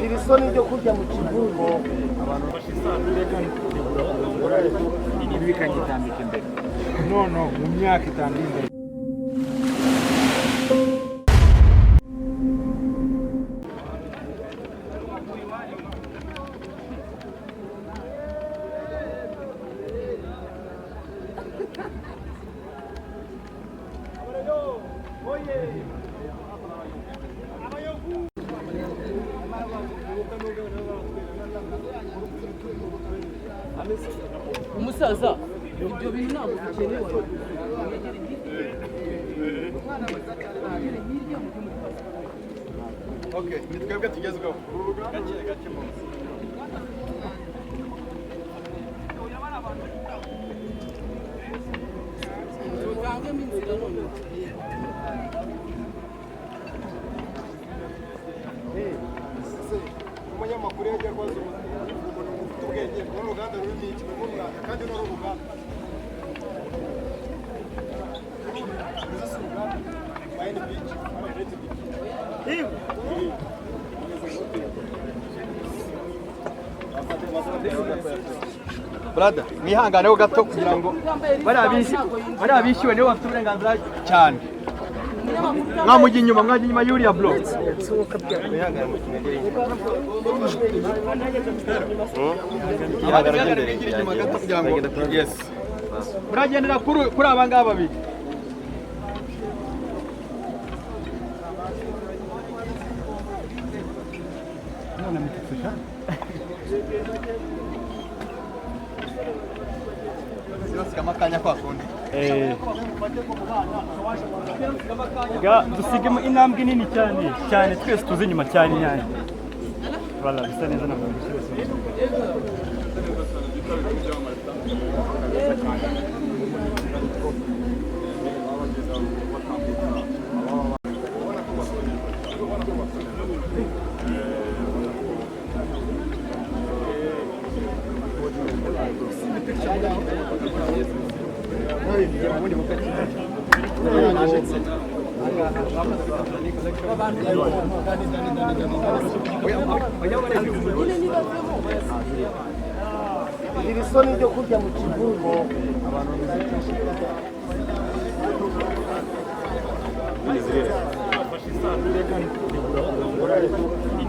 iri soni ryo kurya mu kivugo abantu ibi bikagitambika imbere no mu myaka itanu imbere. umusaza ibyo bintu ntabwo bikenewe. Okay, twebwe tugezweho gake gake mu tutangemo inzira none. umunyamakuru yagiye rwaza umuntu ufite ubwenge n'uruganda rurimo iki n'umwaka kandi n'uruganda brada mwihanganeho gato kugira ngo bariya bishyuwe nibo bafite uburenganzira cyane. mwamujya inyuma y'uriya bro. muragendera kuri aba ngaba babiri. dusigemo intambwe nini cyane twese tuzi inyuma cyane nyane bala bisa neza ntabwo byose. iri soni ryo kurya mu kivugo abantu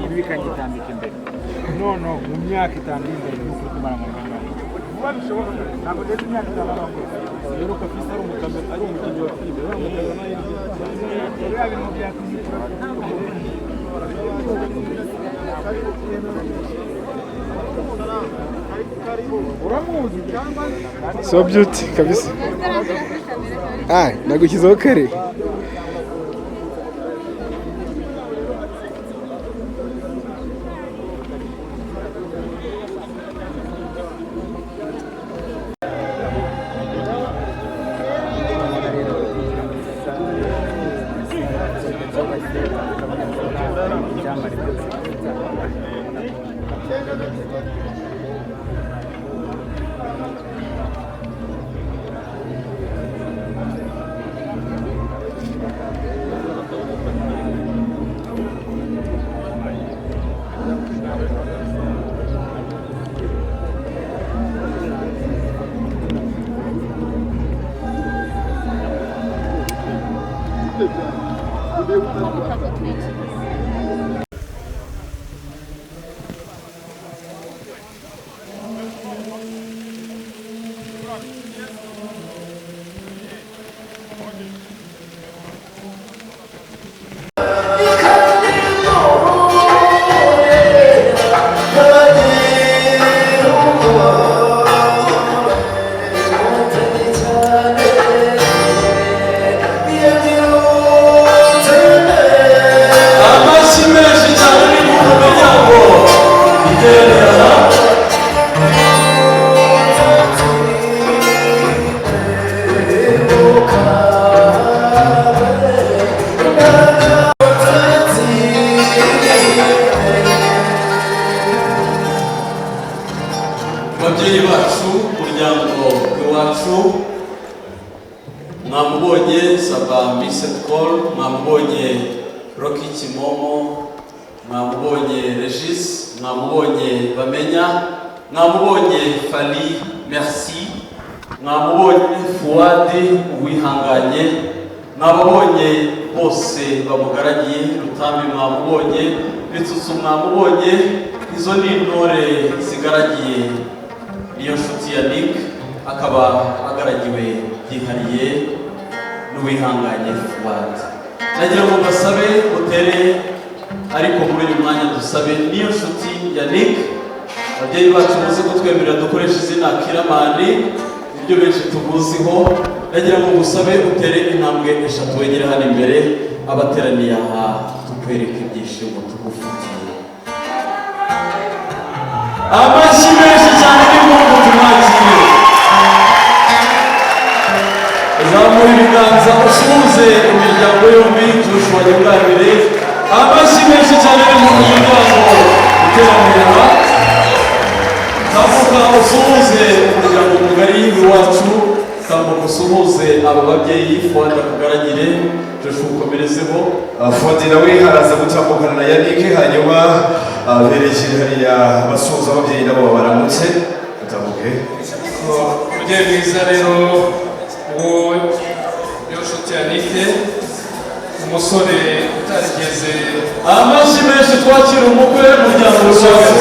ibi bikagitambika imbere no mu myaka itanu imbere nuko tumara mu Rwanda vuba bishoboka ntabwo ndetse imyaka itanu rero ko Fisa ari umukinnyi wa filime rero ibintu byatumikira So beauty kabisa. Nagushyizeho kare. Innocent Call, mwamubonye Rocky Kimomo, mwamubonye Regis, mwamubonye Bamenya, mwamubonye Fali Merci, mwamubonye Fuadi Uwihanganye, mwamubonye bose bamugaragiye, Rutambi mwamubonye, Bitsutsu mwamubonye. Izo ni intore zigaragiye niyo nshuti ya Nick, akaba agaragiwe byihariye n'Uwihanganye Fuadi. Nagira ngo basabe utere, ariko muri uyu mwanya dusabe niyo nshuti ya Nick. Ababyeyi bacu muzi kutwemerera dukoresha izina Kiramani, ibyo benshi tubuziho. Nagira ngo musabe utere intambwe eshatu wegere hano imbere, abateraniye aha tukwereka ibyishimo tugufitiye. Amashyi menshi cyane n'impundu tumwakire. Zamura ibiganza usuhuze imiryango yombi Joshua Nyungabire. Amashyi menshi cyane n'impundu z'umuryango uteraniye aha. Tambuka usuhuze umuryango mugari w'iwacu, tambuka usuhuze aba babyeyi Fuadi akugaragire, Joshua ukomerezeho. Fuadi nawe haraza gutambukana na Yannick, hanyuma berekeye hariya basuhuza ababyeyi nabo baramutse batambuke. Mubyeyi mwiza rero uwo niyo nshuti ya Nick, umusore utarigeze. Amashyi menshi twakira umukwe w'umuryango wacu.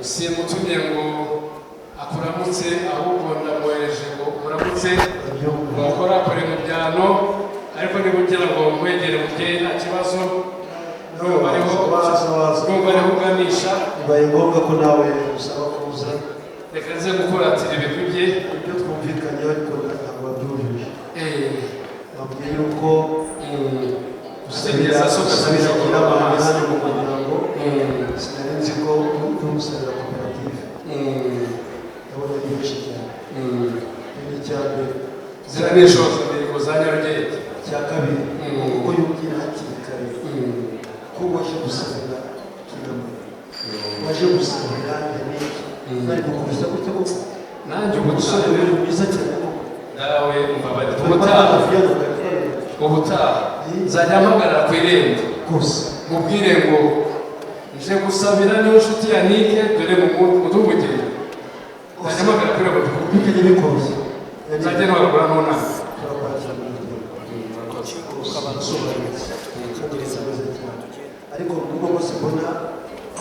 Simutumye ngo akuramutse, ahubwo ndamwohereje ngo umuramutse wakora kore mu byano, ariko niba ugira ngo mwegere mubyeyi nta kibazo, numva ariho uganisha. Bibaye ngombwa ko nawe usaba kuza, reka nze gukuratira ibigwi bye. ibyo twumvikanyeho ariko ntabwo wabyujuje. Babwiye yuko Usengeza soka gusabira Kiramani hano mu muryango, sinari nzi ko umusabira koperative. Ndabona ari benshi cyane. Ni icya mbere. Zira n'ishoza imihigo za Nyarugenge. Icya kabiri, kuko yumvira hakiri kare ko waje gusabira Kiramani, waje gusabira Yannick, bari gukubisa gutya koko. Nanjye umusore rero mwiza cyane koko. Nawe umva ubutaha nzajya mpagarara ku irembo mubwire ngo nje gusabira niyo nshuti ya Nick, dore mu tumugeni. Nzajya mpagarara ku irembo bikajya bikoroshye, nzajya nabagura n'unama. ariko nubwo bose mbona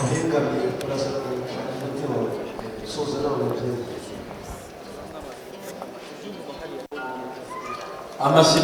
uhengamiye uraza kugushaka umutima wawe soza n'ababyeyi. Amashyi